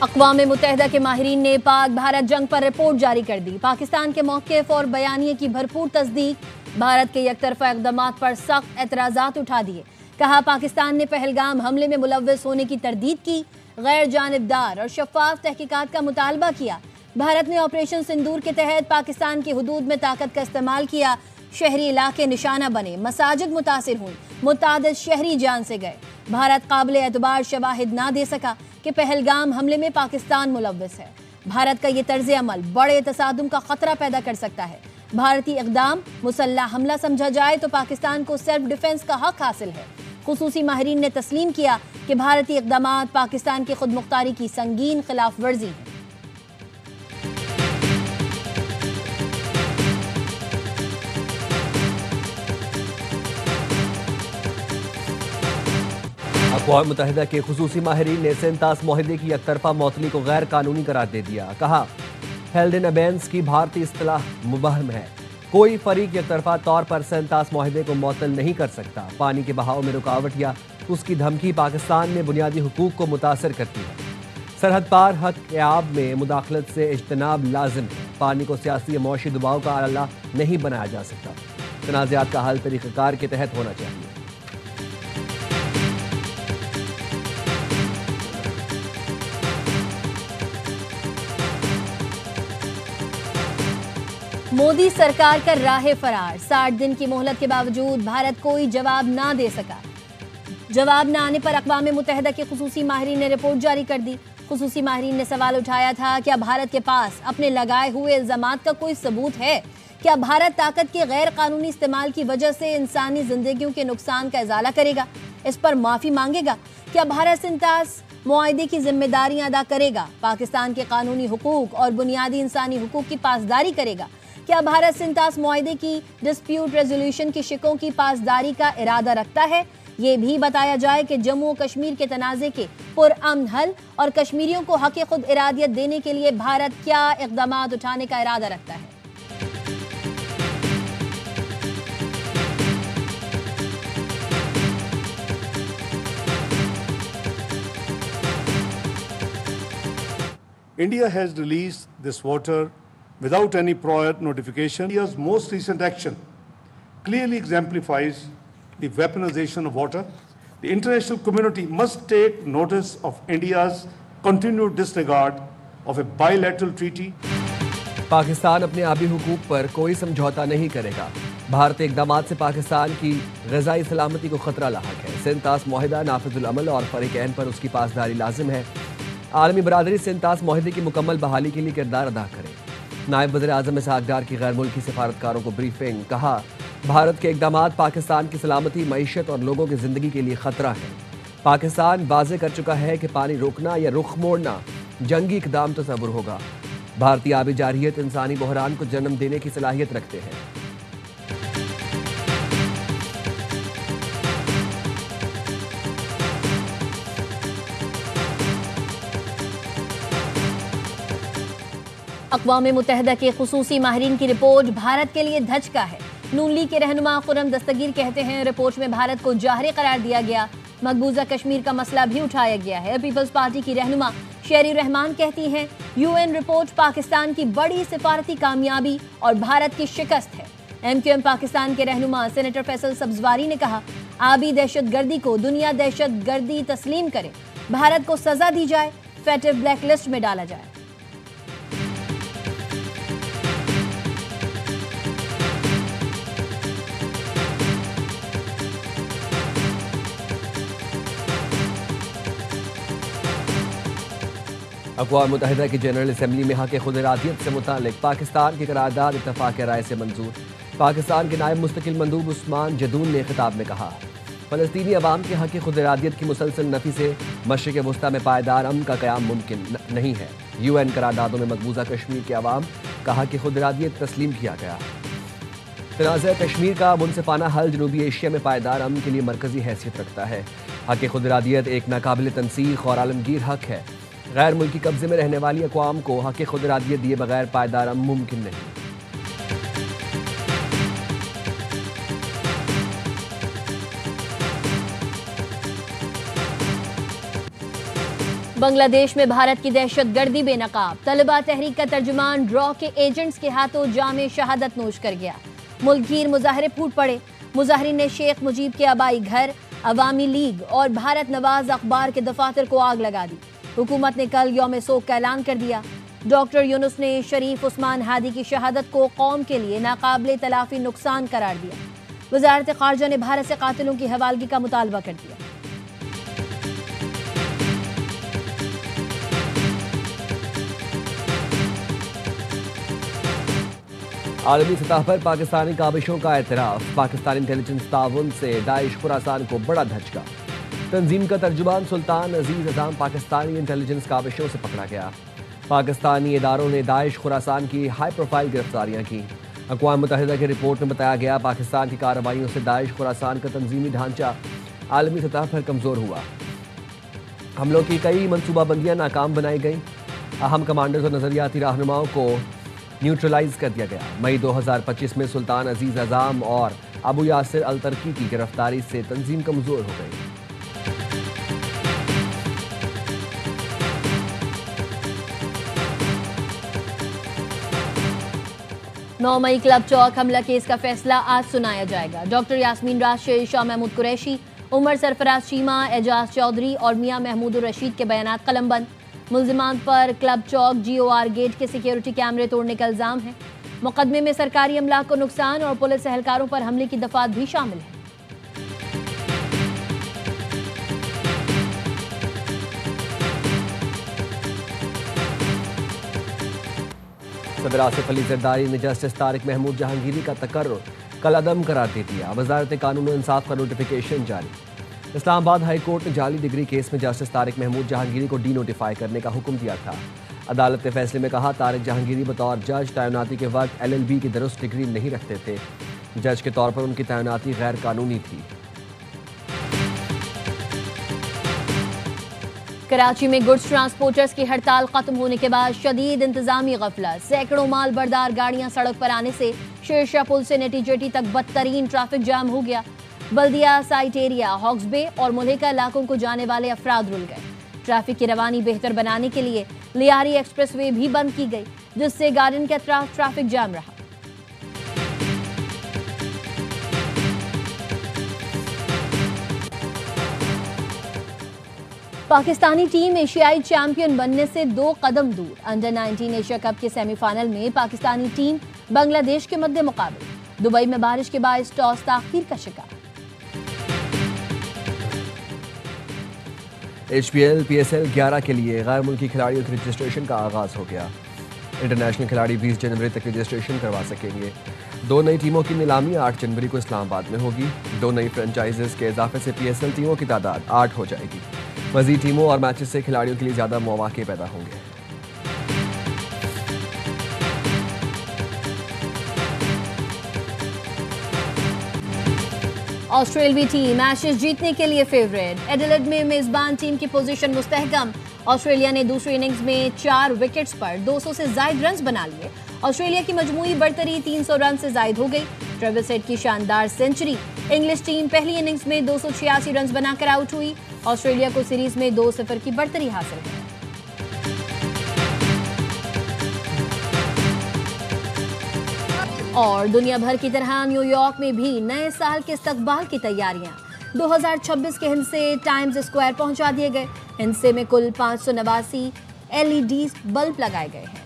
اقوام متحدہ کے ماہرین نے پاک بھارت جنگ پر رپورٹ جاری کر دی۔ پاکستان کے موقف اور بیانیے کی بھرپور تصدیق۔ بھارت کے یک طرفہ اقدامات پر سخت اعتراضات اٹھا دیے۔ کہا پاکستان نے پہلگام حملے میں ملوث ہونے کی تردید کی، غیر جانبدار اور شفاف تحقیقات کا مطالبہ کیا۔ بھارت نے آپریشن سندور کے تحت پاکستان کی حدود میں طاقت کا استعمال کیا، شہری علاقے نشانہ بنے، مساجد متاثر ہوئیں، متعدد شہری جان سے گئے۔ بھارت قابل اعتبار شواہد نہ دے سکا کہ پہلگام حملے میں پاکستان ملوث ہے۔ بھارت کا یہ طرز عمل بڑے تصادم کا خطرہ پیدا کر سکتا ہے۔ بھارتی اقدام مسلح حملہ سمجھا جائے تو پاکستان کو سیلف ڈیفنس کا حق حاصل ہے۔ خصوصی ماہرین نے تسلیم کیا کہ بھارتی اقدامات پاکستان کی خود مختاری کی سنگین خلاف ورزی ہیں۔ اقوام متحدہ کے خصوصی ماہرین نے سینتاس معاہدے کی یک طرفہ معطلی کو غیر قانونی قرار دے دیا۔ کہا ہیلڈ ان ابینس کی بھارتی اصطلاح مبہم ہے۔ کوئی فریق یک طرفہ طور پر سینتاس معاہدے کو معطل نہیں کر سکتا۔ پانی کے بہاؤ میں رکاوٹ یا اس کی دھمکی پاکستان میں بنیادی حقوق کو متاثر کرتی ہے۔ سرحد پار حق آب میں مداخلت سے اجتناب لازم ہے۔ پانی کو سیاسی یا معاشی دباؤ کا آلہ نہیں بنایا جا سکتا۔ تنازعات کا حل طریقہ کار کے تحت ہونا چاہیے۔ مودی سرکار کا راہ فرار۔ 60 دن کی مہلت کے باوجود بھارت کوئی جواب نہ دے سکا۔ جواب نہ آنے پر اقوام متحدہ کے خصوصی ماہرین نے رپورٹ جاری کر دی۔ خصوصی ماہرین نے سوال اٹھایا تھا، کیا بھارت کے پاس اپنے لگائے ہوئے الزامات کا کوئی ثبوت ہے؟ کیا بھارت طاقت کے غیر قانونی استعمال کی وجہ سے انسانی زندگیوں کے نقصان کا ازالہ کرے گا؟ اس پر معافی مانگے گا؟ کیا بھارت سینتاس معاہدے کی ذمہ داریاں ادا کرے گا؟ پاکستان کے قانونی حقوق اور بنیادی انسانی حقوق کی پاسداری کرے گا؟ کیا بھارت سینتاس معاہدے کی ڈسپیوٹ ریزولوشن کی شقوں کی پاسداری کا ارادہ رکھتا ہے؟ یہ بھی بتایا جائے کہ جموں و کشمیر کے تنازع کے پرامن حل اور کشمیریوں کو حق خود ارادیت دینے کے لیے بھارت کیا اقدامات اٹھانے کا ارادہ رکھتا ہے۔ India has released this water without any prior notification. India's most recent action clearly exemplifies the weaponization of water. The international community must take notice of India's continued disregard of a bilateral treaty. Pakistan اپنے آبی حقوق پر کوئی سمجھوتا نہیں کرے گا۔ بھارتی اقدامات سے پاکستان کی غذائی سلامتی کو خطرہ لاحق ہے۔ سینتاس معاہدہ نافذ العمل اور فریقین پر اس کی پاسداری لازم ہے۔ عالمی برادری سینتاس معاہدے کی مکمل بحالی کے لیے کردار ادا کرے۔ نائب وزیر اعظم اسحاق ڈار کی غیر ملکی سفارتکاروں کو بریفنگ۔ کہا بھارت کے اقدامات پاکستان کی سلامتی، معیشت اور لوگوں کی زندگی کے لیے خطرہ ہیں۔ پاکستان واضح کر چکا ہے کہ پانی روکنا یا رخ موڑنا جنگی اقدام تصور ہوگا۔ بھارتی آبی جارحیت انسانی بحران کو جنم دینے کی صلاحیت رکھتے ہیں۔ اقوام متحدہ کے خصوصی ماہرین کی رپورٹ بھارت کے لیے دھچکا ہے۔ نون لیگ کے رہنما خرم دستگیر کہتے ہیں رپورٹ میں بھارت کو جاہری قرار دیا گیا، مقبوضہ کشمیر کا مسئلہ بھی اٹھایا گیا ہے۔ پیپلز پارٹی کی رہنما شیری رحمان کہتی ہیں یو این رپورٹ پاکستان کی بڑی سفارتی کامیابی اور بھارت کی شکست ہے۔ ایم کیو ایم پاکستان کے رہنما سینیٹر فیصل سبزواری نے کہا آبی دہشت گردی کو دنیا دہشت گردی تسلیم کرے، بھارت کو سزا دی جائے، فیٹو بلیک لسٹ میں ڈالا جائے۔ اقوام متحدہ کی جنرل اسمبلی میں حق خود ارادیت سے متعلق پاکستان کی قرارداد اتفاق رائے سے منظور۔ پاکستان کے نائب مستقل مندوب عثمان جدون نے خطاب میں کہا فلسطینی عوام کے حق خود ارادیت کی مسلسل نفی سے مشرق وسطی میں پائیدار امن کا قیام ممکن نہیں ہے۔ یو این قراردادوں میں مقبوضہ کشمیر کے عوام کا حق خود ارادیت تسلیم کیا گیا۔ تنازع کشمیر کا منصفانہ حل جنوبی ایشیا میں پائیدار امن کے لیے مرکزی حیثیت رکھتا ہے۔ حق خود ارادیت ایک ناقابل تنسیخ اور عالمگیر حق ہے۔ غیر ملکی قبضے میں رہنے والی اقوام کو حق خود ارادیت دیے بغیر پائیدار امن ممکن نہیں۔ بنگلہ دیش میں بھارت کی دہشت گردی بے نقاب، طلبہ تحریک کا ترجمان ڈرا کے ایجنٹس کے ہاتھوں جام شہادت نوش کر گیا، ملک گیر مظاہرے پھوٹ پڑے، مظاہرین نے شیخ مجیب کے آبائی گھر، عوامی لیگ اور بھارت نواز اخبار کے دفاتر کو آگ لگا دی۔ حکومت نے کل یوم سوگ کا اعلان کر دیا۔ ڈاکٹر یونس نے شریف عثمان ہادی کی شہادت کو قوم کے لیے ناقابل تلافی نقصان قرار دیا۔ وزارت خارجہ نے بھارت سے قاتلوں کی حوالگی کا مطالبہ کر دیا۔ عالمی سطح پر پاکستانی کاوشوں کا اعتراف، پاکستانی انٹیلیجنس تعاون سے داعش خراسان کو بڑا دھچکا۔ تنظیم کا ترجمان سلطان عزیز اعظم پاکستانی انٹیلیجنس کاوشوں سے پکڑا گیا۔ پاکستانی اداروں نے داعش خراسان کی ہائی پروفائل گرفتاریاں کی۔ اقوام متحدہ کی رپورٹ میں بتایا گیا پاکستان کی کارروائیوں سے داعش خراسان کا تنظیمی ڈھانچہ عالمی سطح پر کمزور ہوا۔ حملوں کی کئی منصوبہ بندیاں ناکام بنائی گئیں، اہم کمانڈرز اور نظریاتی رہنماؤں کو نیوٹرلائز کر دیا گیا۔ مئی 2025 میں سلطان عزیز اعظم اور ابو یاسر الترکی کی گرفتاری سے تنظیم کمزور ہو گئی۔ 9 مئی کلب چوک حملہ کیس کا فیصلہ آج سنایا جائے گا۔ ڈاکٹر یاسمین راز، شیر شاہ محمود قریشی، عمر سرفراز چیمہ، اعجاز چودھری اور میاں محمود الرشید کے بیانات قلم بند۔ ملزمان پر کلب چوک GOR گیٹ کے سیکیورٹی کیمرے توڑنے کا الزام ہے۔ مقدمے میں سرکاری املاک کو نقصان اور پولیس اہلکاروں پر حملے کی دفعات بھی شامل ہیں۔ صدر آصف علی زرداری نے جسٹس طارق محمود جہانگیری کا تقرر کل عدم قرار دے دیا۔ وزارت قانون و انصاف کا نوٹیفیکیشن جاری۔ اسلام آباد ہائی کورٹ نے جعلی ڈگری کیس میں جسٹس طارق محمود جہانگیری کو ڈی نوٹیفائی کرنے کا حکم دیا تھا۔ عدالت نے فیصلے میں کہا طارق جہانگیری بطور جج تعیناتی کے وقت LLB کی درست ڈگری نہیں رکھتے تھے، جج کے طور پر ان کی تعیناتی غیر قانونی تھی۔ کراچی میں گڈز ٹرانسپورٹرز کی ہڑتال ختم ہونے کے بعد شدید انتظامی غفلت، سینکڑوں مال بردار گاڑیاں سڑک پر آنے سے شیرشاہ پل سے نیٹی جیٹی تک بدترین ٹریفک جام ہو گیا۔ بلدیہ سائٹ ایریا، ہاکس بے اور ملحقہ علاقوں کو جانے والے افراد رل گئے۔ ٹریفک کی روانی بہتر بنانے کے لیے لیاری ایکسپریس وے بھی بند کی گئی، جس سے گارڈن کے اطراف ٹریفک جام رہا۔ پاکستانی ٹیم ایشیائی چیمپئن بننے سے 2 قدم دور۔ انڈر-19 ایشیا کپ کے سیمی فائنل میں پاکستانی ٹیم بنگلہ دیش کے مد مقابل دبئی میں بارش کے باعث ٹاس تاخیر کا شکار۔ HPL PSL 11 کے لیے غیر ملکی کھلاڑیوں کی رجسٹریشن کا آغاز ہو گیا۔ انٹرنیشنل کھلاڑی 20 جنوری تک رجسٹریشن کروا سکیں گے۔ 2 نئی ٹیموں کی نیلامی 8 جنوری کو اسلام آباد میں ہوگی۔ 2 نئی فرنچائزز کے اضافے سے PSL ٹیموں کی تعداد 8 ہو جائے گی۔ مزید ٹیموں اور میچز سے کھلاڑیوں کے لیے زیادہ مواقع پیدا ہوں گے۔ آسٹریلوی ٹیم میچز جیتنے کے لیے فیورٹ۔ ایڈیلیڈ میں میزبان ٹیم کی پوزیشن مستحکم۔ آسٹریلیا نے دوسری اننگز میں 4 وکٹس پر 200 سے زائد رنز بنا لیے۔ آسٹریلیا کی مجموعی برتری 300 رن سے زائد ہو گئی۔ ٹریوس ہیڈ کی شاندار سنچری۔ انگلش ٹیم پہلی اننگز میں 286 رنز بنا کر آؤٹ ہوئی۔ آسٹریلیا کو سیریز میں 2-0 کی برتری حاصل ہے۔ اور دنیا بھر کی طرح نیو یارک میں بھی نئے سال کے استقبال کی تیاریاں۔ 2026 کے ہند سے ٹائمز اسکوائر پہنچا دیے گئے۔ ہند سے میں کل 589 LED بلب لگائے گئے ہیں۔